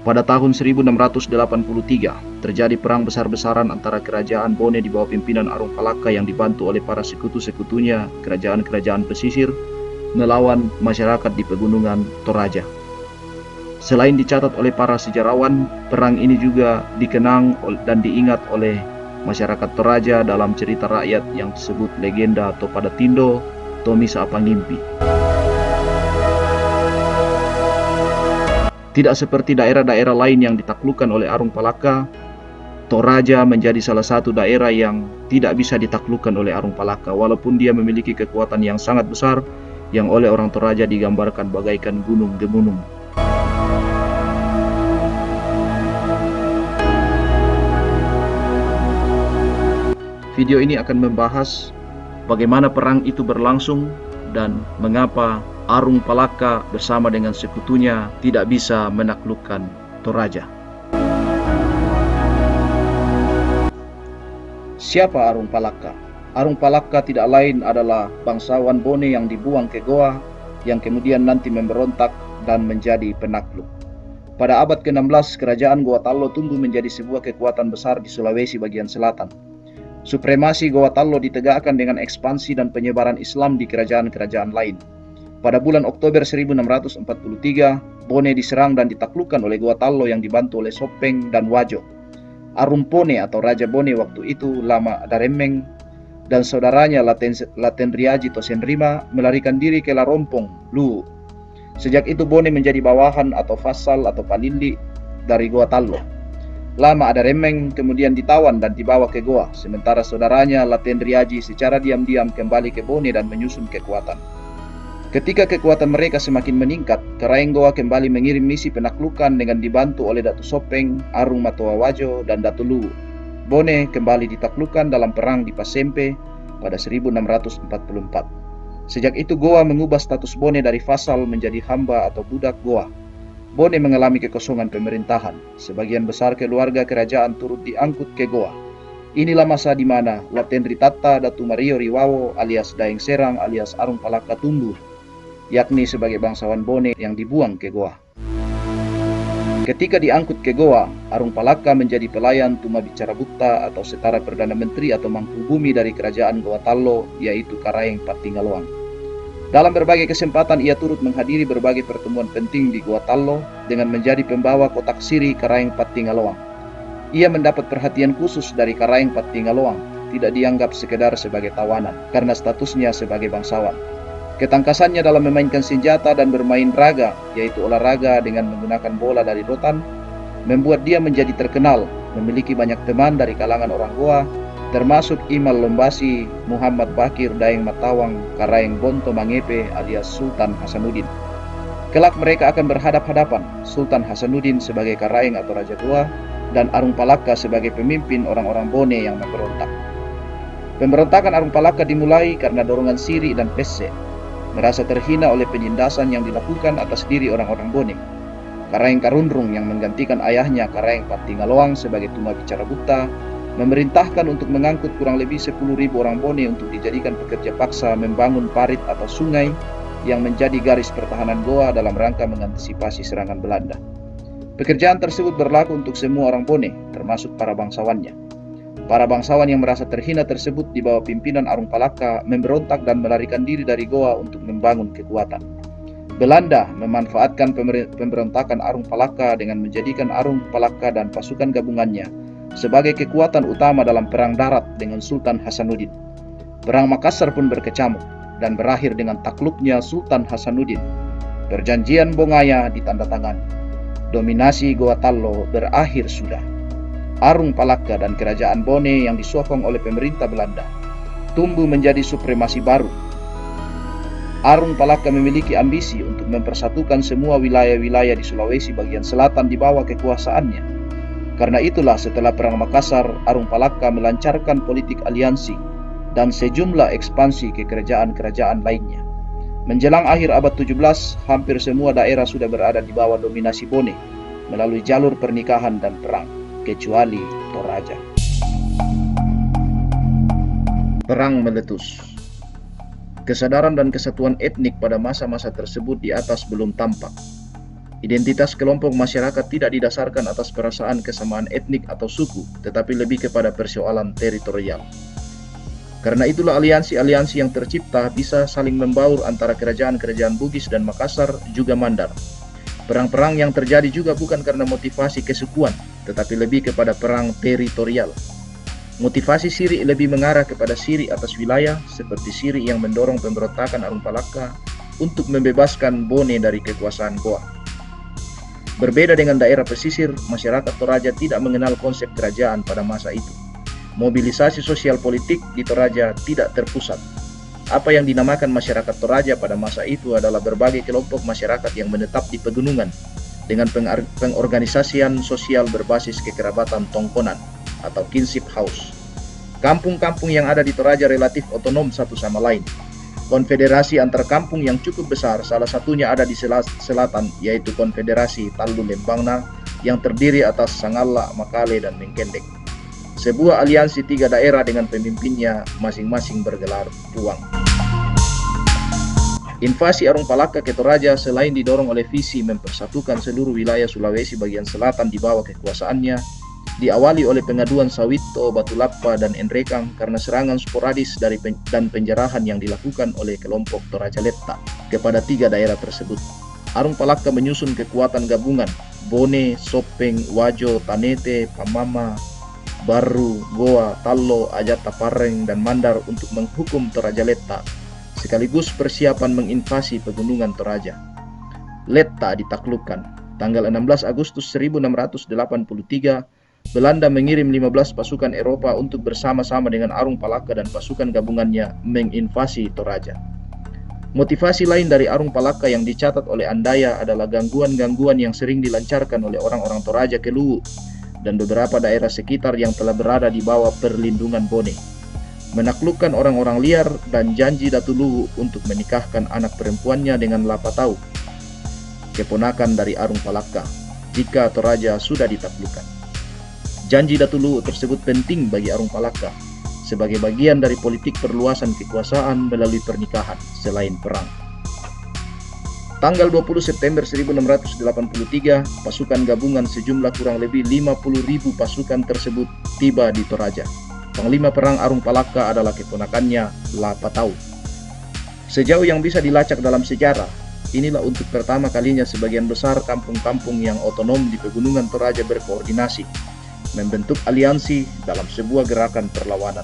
Pada tahun 1683, terjadi perang besar-besaran antara kerajaan Bone di bawah pimpinan Arung Palaka yang dibantu oleh para sekutu-sekutunya, kerajaan-kerajaan pesisir, melawan masyarakat di pegunungan Toraja. Selain dicatat oleh para sejarawan, perang ini juga dikenang dan diingat oleh masyarakat Toraja dalam cerita rakyat yang disebut legenda Topadatindo Tomi Saapangimpi. Tidak seperti daerah-daerah lain yang ditaklukkan oleh Arung Palaka, Toraja menjadi salah satu daerah yang tidak bisa ditaklukkan oleh Arung Palaka, walaupun dia memiliki kekuatan yang sangat besar yang oleh orang Toraja digambarkan bagaikan gunung gemunung. Video ini akan membahas bagaimana perang itu berlangsung dan mengapa Arung Palaka bersama dengan sekutunya tidak bisa menaklukkan Toraja. Siapa Arung Palaka? Arung Palaka tidak lain adalah bangsawan Bone yang dibuang ke Goa, yang kemudian nanti memberontak dan menjadi penakluk. Pada abad ke-16, kerajaan Goa Tallo tumbuh menjadi sebuah kekuatan besar di Sulawesi bagian selatan. Supremasi Goa Tallo ditegakkan dengan ekspansi dan penyebaran Islam di kerajaan-kerajaan lain. Pada bulan Oktober 1643, Bone diserang dan ditaklukkan oleh Goa Tallo yang dibantu oleh Sopeng dan Wajo. Arum Pone atau Raja Bone waktu itu, Lama Daremeng, dan saudaranya Laten Riaji Tosenrima melarikan diri ke Larompong, Luwu. Sejak itu Bone menjadi bawahan atau vassal atau palili dari Goa Tallo. Lama Daremeng kemudian ditawan dan dibawa ke Goa, sementara saudaranya Laten Riaji secara diam-diam kembali ke Bone dan menyusun kekuatan. Ketika kekuatan mereka semakin meningkat, Karaeng Goa kembali mengirim misi penaklukan dengan dibantu oleh Datu Sopeng, Arung Matoa Wajo, dan Datu Luwu. Bone kembali ditaklukkan dalam perang di Pasempe pada 1644. Sejak itu Goa mengubah status Bone dari vassal menjadi hamba atau budak Goa. Bone mengalami kekosongan pemerintahan. Sebagian besar keluarga kerajaan turut diangkut ke Goa. Inilah masa di mana Laten Ritata Datu Mario Riwawo alias Daeng Serang alias Arung Palaka tumbuh, yakni sebagai bangsawan Bone yang dibuang ke Goa. Ketika diangkut ke Goa, Arung Palaka menjadi pelayan Tuma Bicara Butta atau setara Perdana Menteri atau Mangku Bumi dari kerajaan Goa Tallo, yaitu Karaeng Pattingaloang. Dalam berbagai kesempatan ia turut menghadiri berbagai pertemuan penting di Goa Tallo dengan menjadi pembawa kotak siri Karaeng Pattingaloang. Ia mendapat perhatian khusus dari Karaeng Pattingaloang, tidak dianggap sekedar sebagai tawanan karena statusnya sebagai bangsawan. Ketangkasannya dalam memainkan senjata dan bermain raga, yaitu olahraga dengan menggunakan bola dari rotan, membuat dia menjadi terkenal, memiliki banyak teman dari kalangan orang Goa, termasuk Imal Lombasi, Muhammad Bakir Daeng Matawang, Karaeng Bonto Mangepe alias Sultan Hasanuddin. Kelak mereka akan berhadap-hadapan, Sultan Hasanuddin sebagai Karaeng atau Raja Goa, dan Arung Palaka sebagai pemimpin orang-orang Bone yang memberontak. Pemberontakan Arung Palaka dimulai karena dorongan Siri dan Pesse, merasa terhina oleh penindasan yang dilakukan atas diri orang-orang Bone. Karaeng Karundrung yang menggantikan ayahnya Karaeng Pattingaloang sebagai Tuma Bicara Butta memerintahkan untuk mengangkut kurang lebih 10.000 orang Bone untuk dijadikan pekerja paksa membangun parit atau sungai yang menjadi garis pertahanan Goa dalam rangka mengantisipasi serangan Belanda. Pekerjaan tersebut berlaku untuk semua orang Bone, termasuk para bangsawannya. Para bangsawan yang merasa terhina tersebut di bawah pimpinan Arung Palaka memberontak dan melarikan diri dari Goa untuk membangun kekuatan. Belanda memanfaatkan pemberontakan Arung Palaka dengan menjadikan Arung Palaka dan pasukan gabungannya sebagai kekuatan utama dalam perang darat dengan Sultan Hasanuddin. Perang Makassar pun berkecamuk dan berakhir dengan takluknya Sultan Hasanuddin. Perjanjian Bongaya ditandatangani. Dominasi Goa Tallo berakhir sudah. Arung Palaka dan kerajaan Bone yang disokong oleh pemerintah Belanda tumbuh menjadi supremasi baru. Arung Palaka memiliki ambisi untuk mempersatukan semua wilayah-wilayah di Sulawesi bagian selatan di bawah kekuasaannya. Karena itulah setelah Perang Makassar, Arung Palaka melancarkan politik aliansi dan sejumlah ekspansi ke kerajaan-kerajaan lainnya. Menjelang akhir abad 17, hampir semua daerah sudah berada di bawah dominasi Bone melalui jalur pernikahan dan perang, kecuali Toraja. Perang meletus. Kesadaran dan kesatuan etnik pada masa-masa tersebut di atas belum tampak. Identitas kelompok masyarakat tidak didasarkan atas perasaan kesamaan etnik atau suku, tetapi lebih kepada persoalan teritorial. Karena itulah aliansi-aliansi yang tercipta bisa saling membaur antara kerajaan-kerajaan Bugis dan Makassar juga Mandar. Perang-perang yang terjadi juga bukan karena motivasi kesukuan, tetapi lebih kepada perang teritorial. Motivasi Siri lebih mengarah kepada Siri atas wilayah, seperti Siri yang mendorong pemberontakan Arung Palaka untuk membebaskan Bone dari kekuasaan Goa. Berbeda dengan daerah pesisir, masyarakat Toraja tidak mengenal konsep kerajaan pada masa itu. Mobilisasi sosial politik di Toraja tidak terpusat. Apa yang dinamakan masyarakat Toraja pada masa itu adalah berbagai kelompok masyarakat yang menetap di pegunungan dengan pengorganisasian sosial berbasis kekerabatan tongkonan atau kinship house. Kampung-kampung yang ada di Toraja relatif otonom satu sama lain. Konfederasi antar kampung yang cukup besar, salah satunya ada di selatan, yaitu Konfederasi Tallu Lembangna yang terdiri atas Sangala, Makale, dan Mengkendek. Sebuah aliansi 3 daerah dengan pemimpinnya masing-masing bergelar Puang. Invasi Arung Palaka ke Toraja selain didorong oleh visi mempersatukan seluruh wilayah Sulawesi bagian selatan di bawah kekuasaannya, diawali oleh pengaduan Sawito, Batulappa, dan Enrekang karena serangan sporadis dan penjarahan yang dilakukan oleh kelompok Toraja Letta kepada 3 daerah tersebut. Arung Palaka menyusun kekuatan gabungan Bone, Sopeng, Wajo, Tanete, Pamama, Baru, Goa, Tallo, Ajata Pareng, dan Mandar untuk menghukum Toraja Letta, sekaligus persiapan menginvasi pegunungan Toraja. Letta ditaklukkan. Tanggal 16 Agustus 1683, Belanda mengirim 15 pasukan Eropa untuk bersama-sama dengan Arung Palaka dan pasukan gabungannya menginvasi Toraja. Motivasi lain dari Arung Palaka yang dicatat oleh Andaya adalah gangguan-gangguan yang sering dilancarkan oleh orang-orang Toraja ke Luwu dan beberapa daerah sekitar yang telah berada di bawah perlindungan Bone, menaklukkan orang-orang liar, dan janji Datu Luwu untuk menikahkan anak perempuannya dengan Lapatau, keponakan dari Arung Palaka, jika Toraja sudah ditaklukkan. Janji Datu Luwu tersebut penting bagi Arung Palaka sebagai bagian dari politik perluasan kekuasaan melalui pernikahan selain perang. Tanggal 20 September 1683, pasukan gabungan sejumlah kurang lebih 50.000 pasukan tersebut tiba di Toraja. Panglima perang Arung Palaka adalah keponakannya Lapatau. Sejauh yang bisa dilacak dalam sejarah, inilah untuk pertama kalinya sebagian besar kampung-kampung yang otonom di pegunungan Toraja berkoordinasi, membentuk aliansi dalam sebuah gerakan perlawanan.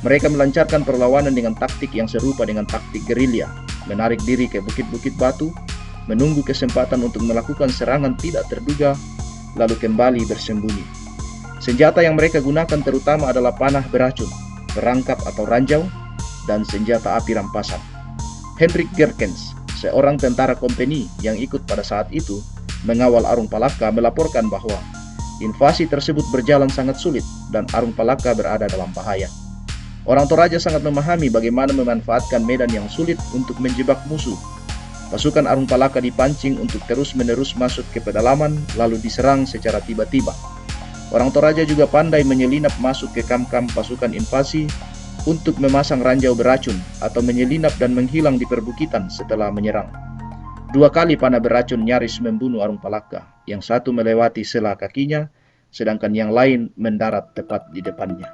Mereka melancarkan perlawanan dengan taktik yang serupa dengan taktik gerilya, menarik diri ke bukit-bukit batu, menunggu kesempatan untuk melakukan serangan tidak terduga, lalu kembali bersembunyi. Senjata yang mereka gunakan terutama adalah panah beracun, perangkap atau ranjau, dan senjata api rampasan. Hendrik Gerkens, seorang tentara kompeni yang ikut pada saat itu mengawal Arung Palaka, melaporkan bahwa invasi tersebut berjalan sangat sulit dan Arung Palaka berada dalam bahaya. Orang Toraja sangat memahami bagaimana memanfaatkan medan yang sulit untuk menjebak musuh. Pasukan Arung Palaka dipancing untuk terus-menerus masuk ke pedalaman lalu diserang secara tiba-tiba. Orang Toraja juga pandai menyelinap masuk ke kamp-kamp pasukan invasi untuk memasang ranjau beracun atau menyelinap dan menghilang di perbukitan setelah menyerang. 2 kali panah beracun nyaris membunuh Arung Palaka, yang satu melewati sela kakinya, sedangkan yang lain mendarat tepat di depannya.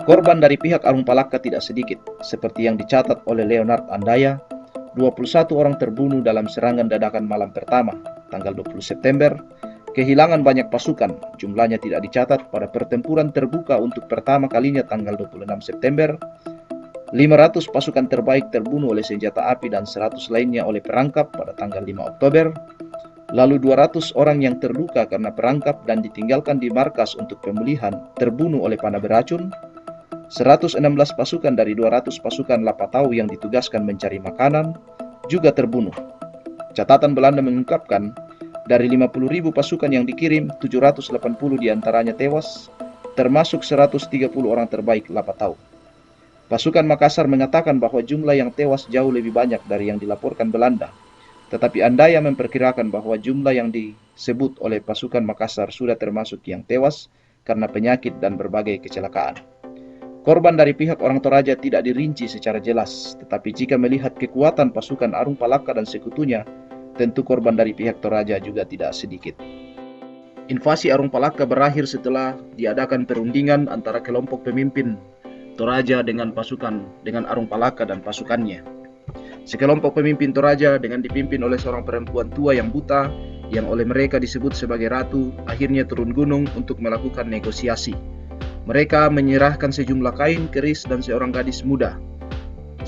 Korban dari pihak Arung Palaka tidak sedikit, seperti yang dicatat oleh Leonard Andaya. 21 orang terbunuh dalam serangan dadakan malam pertama, tanggal 20 September. Kehilangan banyak pasukan, jumlahnya tidak dicatat pada pertempuran terbuka untuk pertama kalinya tanggal 26 September. 500 pasukan terbaik terbunuh oleh senjata api dan 100 lainnya oleh perangkap pada tanggal 5 Oktober. Lalu 200 orang yang terluka karena perangkap dan ditinggalkan di markas untuk pemulihan terbunuh oleh panah beracun. 116 pasukan dari 200 pasukan Lapatau yang ditugaskan mencari makanan juga terbunuh. Catatan Belanda mengungkapkan, dari 50.000 pasukan yang dikirim, 780 diantaranya tewas, termasuk 130 orang terbaik Lapatau. Pasukan Makassar mengatakan bahwa jumlah yang tewas jauh lebih banyak dari yang dilaporkan Belanda, tetapi Andaya memperkirakan bahwa jumlah yang disebut oleh pasukan Makassar sudah termasuk yang tewas karena penyakit dan berbagai kecelakaan. Korban dari pihak orang Toraja tidak dirinci secara jelas, tetapi jika melihat kekuatan pasukan Arung Palaka dan sekutunya, tentu korban dari pihak Toraja juga tidak sedikit. Invasi Arung Palaka berakhir setelah diadakan perundingan antara kelompok pemimpin Toraja dengan Arung Palaka dan pasukannya. Sekelompok pemimpin Toraja dengan dipimpin oleh seorang perempuan tua yang buta, yang oleh mereka disebut sebagai ratu, akhirnya turun gunung untuk melakukan negosiasi. Mereka menyerahkan sejumlah kain, keris, dan seorang gadis muda.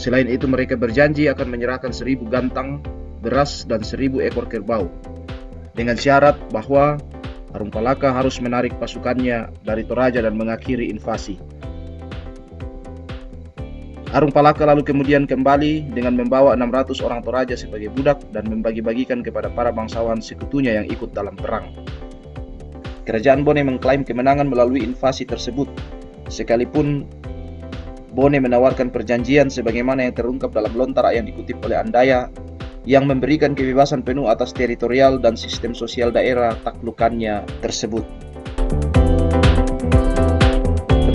Selain itu mereka berjanji akan menyerahkan 1000 gantang beras dan 1000 ekor kerbau, dengan syarat bahwa Arung Palaka harus menarik pasukannya dari Toraja dan mengakhiri invasi. Arung Palaka lalu kemudian kembali dengan membawa 600 orang Toraja sebagai budak dan membagi-bagikan kepada para bangsawan sekutunya yang ikut dalam perang. Kerajaan Bone mengklaim kemenangan melalui invasi tersebut, sekalipun Bone menawarkan perjanjian sebagaimana yang terungkap dalam Lontara yang dikutip oleh Andaya, yang memberikan kebebasan penuh atas teritorial dan sistem sosial daerah taklukannya tersebut.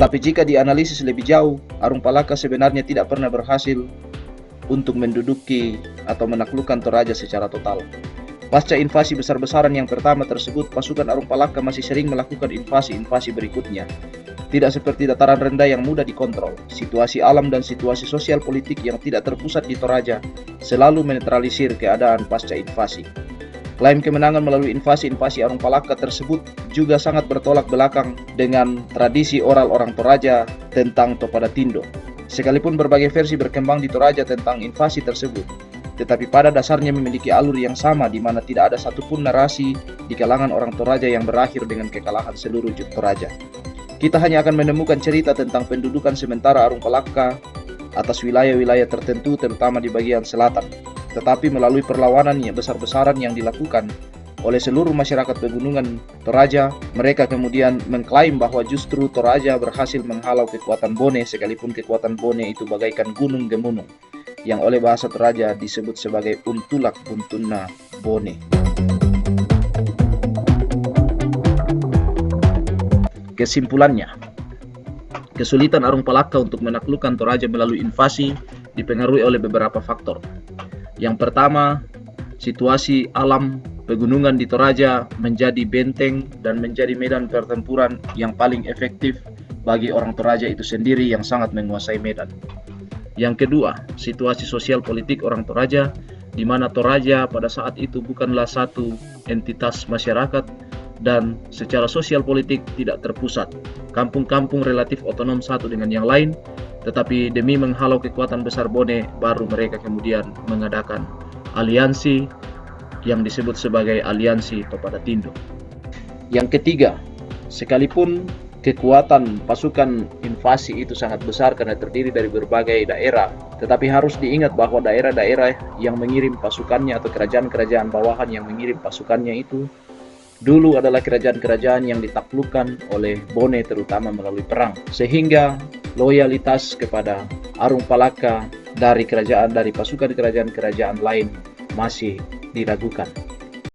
Tetapi jika dianalisis lebih jauh, Arung Palaka sebenarnya tidak pernah berhasil untuk menduduki atau menaklukkan Toraja secara total. Pasca invasi besar-besaran yang pertama tersebut, pasukan Arung Palaka masih sering melakukan invasi-invasi berikutnya. Tidak seperti dataran rendah yang mudah dikontrol, situasi alam dan situasi sosial politik yang tidak terpusat di Toraja selalu menetralisir keadaan pasca invasi. Klaim kemenangan melalui invasi-invasi Arung Palaka tersebut juga sangat bertolak belakang dengan tradisi oral orang Toraja tentang Topada Tindo. Sekalipun berbagai versi berkembang di Toraja tentang invasi tersebut, tetapi pada dasarnya memiliki alur yang sama di mana tidak ada satupun narasi di kalangan orang Toraja yang berakhir dengan kekalahan seluruh Toraja. Kita hanya akan menemukan cerita tentang pendudukan sementara Arung Palaka atas wilayah-wilayah tertentu terutama di bagian selatan. Tetapi melalui perlawanan yang besar-besaran yang dilakukan oleh seluruh masyarakat pegunungan Toraja, mereka kemudian mengklaim bahwa justru Toraja berhasil menghalau kekuatan Bone, sekalipun kekuatan Bone itu bagaikan gunung gemunung, yang oleh bahasa Toraja disebut sebagai Untulak Buntunna Bone. Kesimpulannya, kesulitan Arung Palaka untuk menaklukkan Toraja melalui invasi dipengaruhi oleh beberapa faktor. Yang pertama, situasi alam pegunungan di Toraja menjadi benteng dan menjadi medan pertempuran yang paling efektif bagi orang Toraja itu sendiri yang sangat menguasai medan. Yang kedua, situasi sosial politik orang Toraja, di mana Toraja pada saat itu bukanlah satu entitas masyarakat dan secara sosial politik tidak terpusat. Kampung-kampung relatif otonom satu dengan yang lain, tetapi demi menghalau kekuatan besar Bone, baru mereka kemudian mengadakan aliansi yang disebut sebagai aliansi Topada Tindo. Yang ketiga, sekalipun kekuatan pasukan invasi itu sangat besar karena terdiri dari berbagai daerah, tetapi harus diingat bahwa daerah-daerah yang mengirim pasukannya atau kerajaan-kerajaan bawahan yang mengirim pasukannya itu dulu adalah kerajaan-kerajaan yang ditaklukkan oleh Bone terutama melalui perang, sehingga loyalitas kepada Arung Palaka dari pasukan kerajaan-kerajaan lain masih diragukan.